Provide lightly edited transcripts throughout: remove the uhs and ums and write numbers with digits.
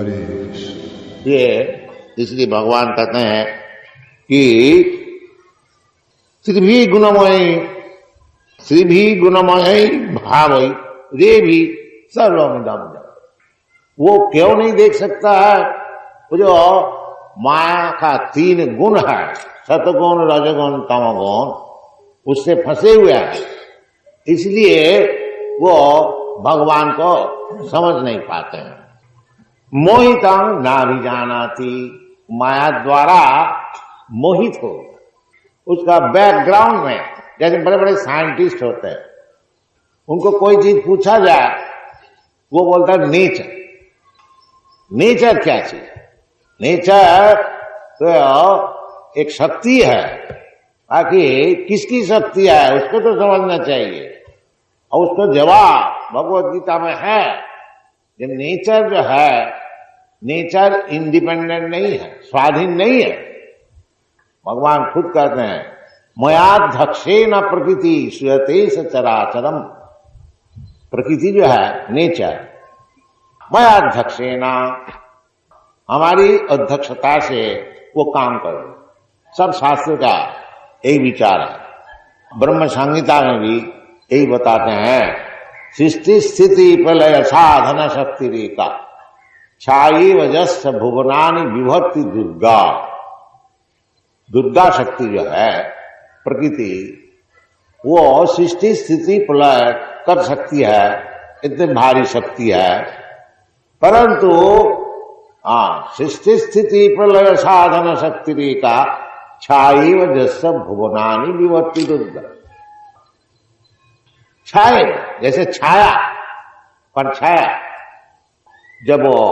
हरीश। ये इसलिए भगवान कहते हैं कि श्री भी गुणमय भावई रे भी सर्वमिदं। वो क्यों नहीं देख सकता है? वो जो माया का 3 गुण है, सतगुण रजगुण तमगुण, उससे फंसे हुए हैं, इसलिए वो भगवान को समझ नहीं पाते हैं। मोहितं नाभिजानाति, माया द्वारा मोहित हो। उसका बैकग्राउंड में जैसे बड़े बड़े साइंटिस्ट होते हैं, उनको कोई चीज पूछा जाए, वो बोलता है नेचर। नेचर क्या चीज? नेचर तो एक शक्ति है, बाकी किसकी शक्ति है उसको तो समझना चाहिए, और उसको जवाब भगवत गीता में है कि नेचर जो है, नेचर इंडिपेंडेंट नहीं है, स्वाधीन नहीं है। भगवान खुद कहते हैं मयाध्यक्षेन प्रकृति श्रूयते चराचरम। प्रकृति जो है नेचर, मयाध्यक्षेन, हमारी अध्यक्षता से वो काम करो। सब शास्त्र का यही विचार है। ब्रह्म संहिता में भी यही बताते हैं, सृष्टि स्थिति प्रलय साधन शक्ति रेखा छाई वजस्स भुवनानि विभक्ति दुर्गा। दुर्गा शक्ति जो है प्रकृति, वो सृष्टि स्थिति प्रलय कर सकती है, इतनी भारी शक्ति है, परंतु सृष्टि स्थिति प्रलय साधन शक्ति रेखा छाई वजस्स भुवनानि विभक्ति दुर्गा। छाए जैसे छाया, परछाया, जब वो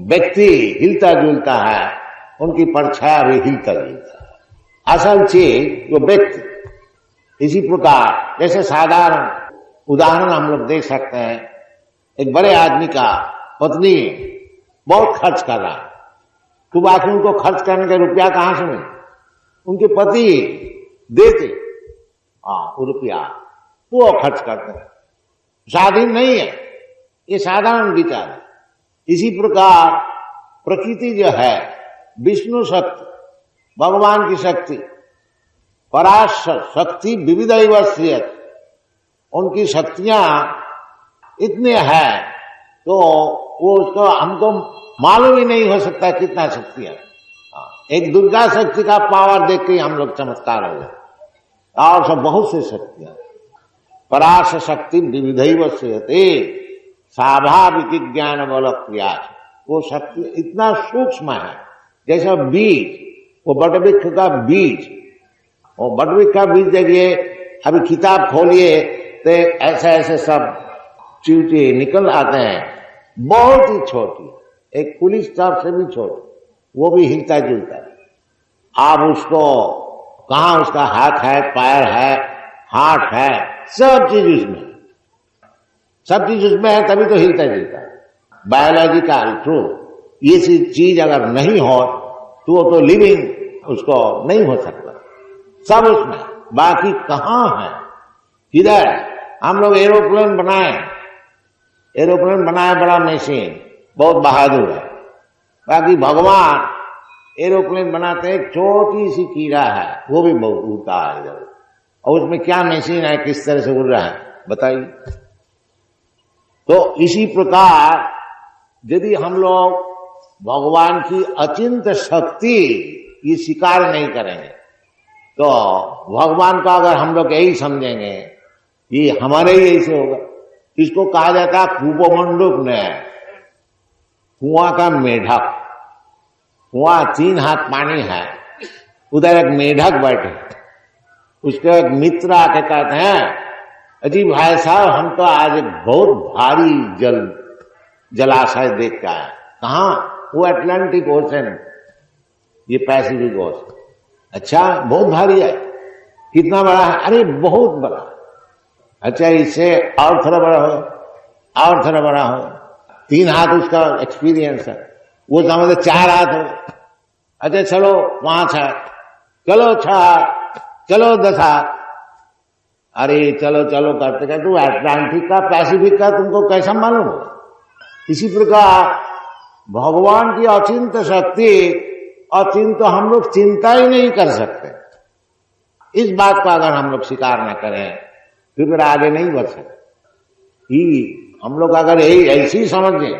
व्यक्ति हिलता जुलता है, उनकी परछाया भी हिलता जुलता है। असल चीज वो व्यक्ति। इसी प्रकार जैसे साधारण उदाहरण हम लोग देख सकते हैं, एक बड़े आदमी का पत्नी बहुत खर्च कर रहा है, तो बाकी उनको खर्च करने का रुपया कहां से मिले? उनके पति देते वो रुपया, तो वो खर्च करते हैं। स्वाधीन नहीं है, ये साधारण विचार है। इसी प्रकार प्रकृति जो है, विष्णु शक्ति, भगवान की शक्ति, पराश शक्ति विविधैव श्रियते, उनकी शक्तियां इतने हैं तो वो उसको हमको मालूम ही नहीं हो सकता कितना शक्ति है। एक दुर्गा शक्ति का पावर देख के हम लोग चमत्कार हो गए, और सब बहुत से शक्तियां। पराश शक्ति विविधैव श्रियते स्वाभाविक ज्ञान बल क्रिया। वो शक्ति इतना सूक्ष्म है, जैसा बीज, वो बटवृक्ष का बीज, वो बटवृक्ष का बीज देखिए, अभी किताब खोलिए तो ऐसे ऐसे सब चींटी निकल आते हैं, बहुत ही छोटी, एक पुलिस स्टाफ से भी छोटी, वो भी हिलता जुलता है। आप उसको कहाँ, उसका हाथ है, पैर है, हाथ है, सब चीज उसमें, सब चीज उसमें है, तभी तो हिलता जुलता है। बायोलॉजिकल ट्रूथ, ये चीज अगर नहीं हो तो वो तो लिविंग उसको नहीं हो सकता, सब उसमें। बाकी कहाँ है, किधर? हम लोग एरोप्लेन बनाए, एरोप्लेन बनाए, बड़ा मशीन, बहुत बहादुर है, बाकी भगवान एरोप्लेन बनाते हैं, छोटी सी कीड़ा है, वो भी बहुत उड़ता है इधर, और उसमें क्या मशीन है, किस तरह से उड़ रहा है बताइए। तो इसी प्रकार यदि हम लोग भगवान की अचिंत शक्ति ये स्वीकार नहीं करेंगे, तो भगवान का अगर हम लोग यही समझेंगे ये हमारे ही ऐसे होगा। इसको कहा जाता है कूपमंडूक न्याय, कुआं का मेढक। कुआं 3 हाथ पानी है, उधर एक मेढक बैठे, उसके एक मित्र आके कहते हैं, अजी भाई साहब, हम तो आज एक बहुत भारी जलाशय देख के आए। कहाँ? वो अटलांटिक ओशन, ये पैसिफिक ओशन। अच्छा, बहुत भारी है, कितना बड़ा है? अरे बहुत बड़ा। अच्छा, इससे और थोड़ा बड़ा हो, और थोड़ा बड़ा हो। 3 हाथ उसका एक्सपीरियंस है, वो समझते 4 हाथ हो। अच्छा चलो 5 हाथ, चलो 6 हाथ, चलो 10 हाथ। अरे चलो चलो करते करते वो अटलांटिक का पैसिफिक का तुमको कैसा मालूम हो? इसी प्रकार भगवान की अचिंत शक्ति, अचिंत तो हम लोग चिंता ही नहीं कर सकते। इस बात का अगर हम लोग स्वीकार न करें तो फिर आगे नहीं बढ़ सकते। हम लोग अगर यही ऐसी समझें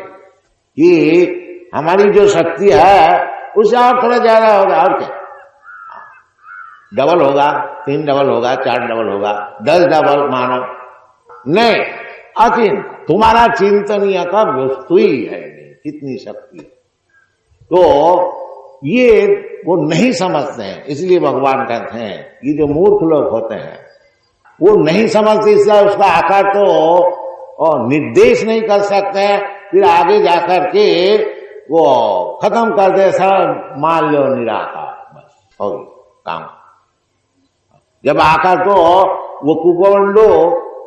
कि हमारी जो शक्ति है उससे और थोड़ा ज्यादा होगा, और क्या, डबल होगा, 3 डबल होगा, 4 डबल होगा, 10 डबल मानो, नहीं, अचिंत, तुम्हारा चिंतनीय का वस्तु ही है नहीं, कितनी शक्ति। तो ये वो नहीं समझते हैं, इसलिए भगवान कहते हैं ये जो मूर्ख लोग होते हैं वो नहीं समझते, इसलिए उसका आकार तो निर्देश नहीं कर सकते हैं, फिर आगे जाकर के वो खत्म कर दे, सब मान लो निराकार, बस हो गई काम। जब आकर तो वो कुपमंडो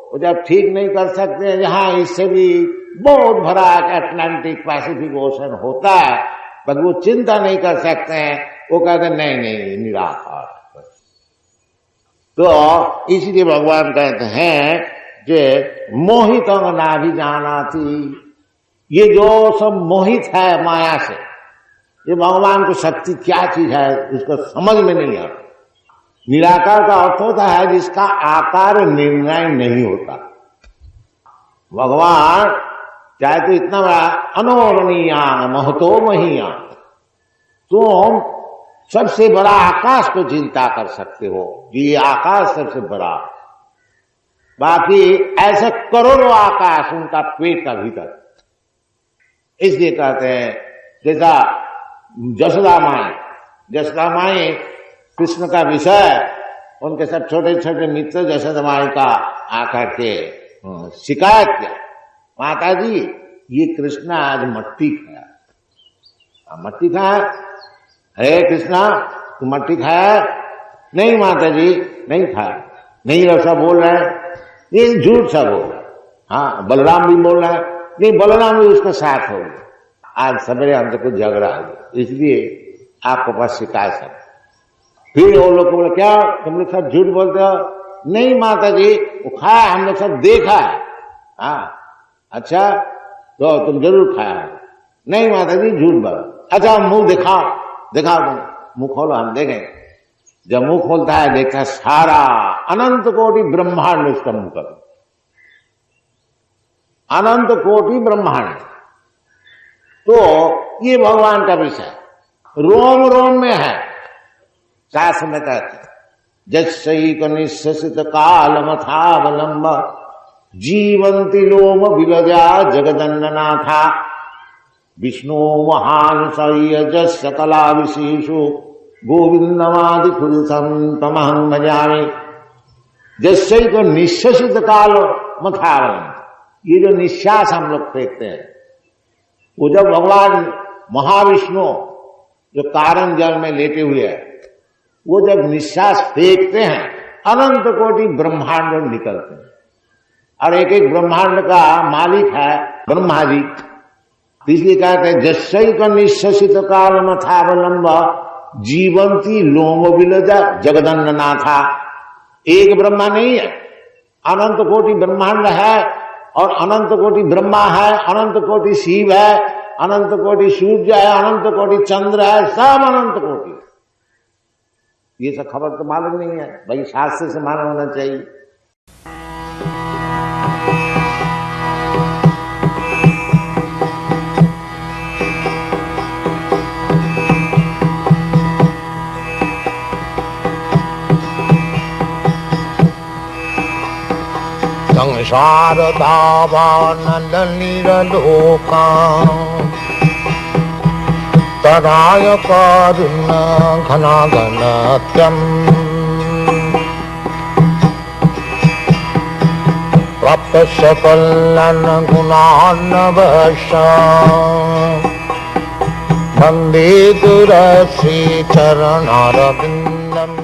वो जब ठीक नहीं कर सकते हैं, जहां इससे भी बहुत भरा अटलांटिक पैसिफिक ओशन होता है, पर वो चिंता नहीं कर सकते हैं, वो कहते नहीं नहीं निराकार। तो इसलिए भगवान कहते हैं कि मोहित ना भी जाना थी, ये जो सब मोहित है माया से, ये भगवान को शक्ति क्या चीज है उसको समझ में नहीं आता। निराकार का अर्थ होता है जिसका आकार निर्णय नहीं होता। भगवान चाहे तो इतना बड़ा अनोरणीयान महतो महीयान, तुम सबसे बड़ा आकाश को चिंता कर सकते हो, ये आकाश सबसे बड़ा, बाकी ऐसे करोड़ों आकाश उनका पेट का भीतर। इसलिए कहते हैं जैसा जसोदा माई कृष्ण का विषय, उनके सब छोटे छोटे मित्र जसोदा माई का आकर के शिकायत किया, माता जी ये कृष्ण आज मट्टी खाया। मट्टी खाया? अरे कृष्णा तू मट्टी खाया? नहीं माता जी नहीं खाया। नहीं ऐसा बोल रहे हैं, ये झूठ सा बोल रहा है। हाँ बलराम भी बोल रहा है, नहीं बलराम भी उसके साथ हो गया। आज सवेरे हमसे कुछ झगड़ा हो गया, इसलिए आपके पास शिकायत है। फिर वो लोग बोले क्या तुम लोग सब झूठ बोलते हो? नहीं माता जी वो खाया, हम लोग सब देखा है। हाँ अच्छा तो तुम जरूर खाया है। नहीं माता जी झूठ बोलो। अच्छा मुंह दिखाओ, दिखाओ तुम मुंह खोलो हम देखें। जब मुंह खोलता है देखता है सारा अनंत कोटि ब्रह्मांड उसका मुंह कर, अनंत कोटि ब्रह्मांड। तो ये भगवान का विषय रोम रोम में है। शास्त्र में कहते जस्सैक निश्चित काल मथावलंब जीवंति लोम विलजा जगदन्ननाथा विष्णु महान सय्यज सकला विशेषु गोविंदमादि पुरुषम तमहं भजामि। जस्सैक निश्चित काल मथावलंब, ये जो निश्वास हम लोग फेंकते हैं, वो जब भगवान महाविष्णु जो कारण जल में लेटे हुए हैं, वो जब निश्वास फेंकते हैं अनंत कोटि ब्रह्मांड निकलते हैं। और एक एक ब्रह्मांड का मालिक है ब्रह्मा जी। इसलिए कहते हैं जस्सैक निश्चित काल मथावलंब जीवंती लोम विलजा जगदन्ननाथा। एक ब्रह्मा नहीं है, अनंत कोटि ब्रह्मांड है, और अनंत कोटि ब्रह्मा है, अनंत कोटि शिव है, अनंत कोटि सूर्य है, अनंत कोटि चंद्र है, सब अनंत कोटि। ये सब खबर तो मालूम नहीं है भाई, शास्त्र से मालूम होना चाहिए। संसार दावानल निरलोका तराय कारुण्य घनाघनत्यम् प्राप्त सकलन गुणान्नवश वन्दे गुरश्री चरणारविन्दम्।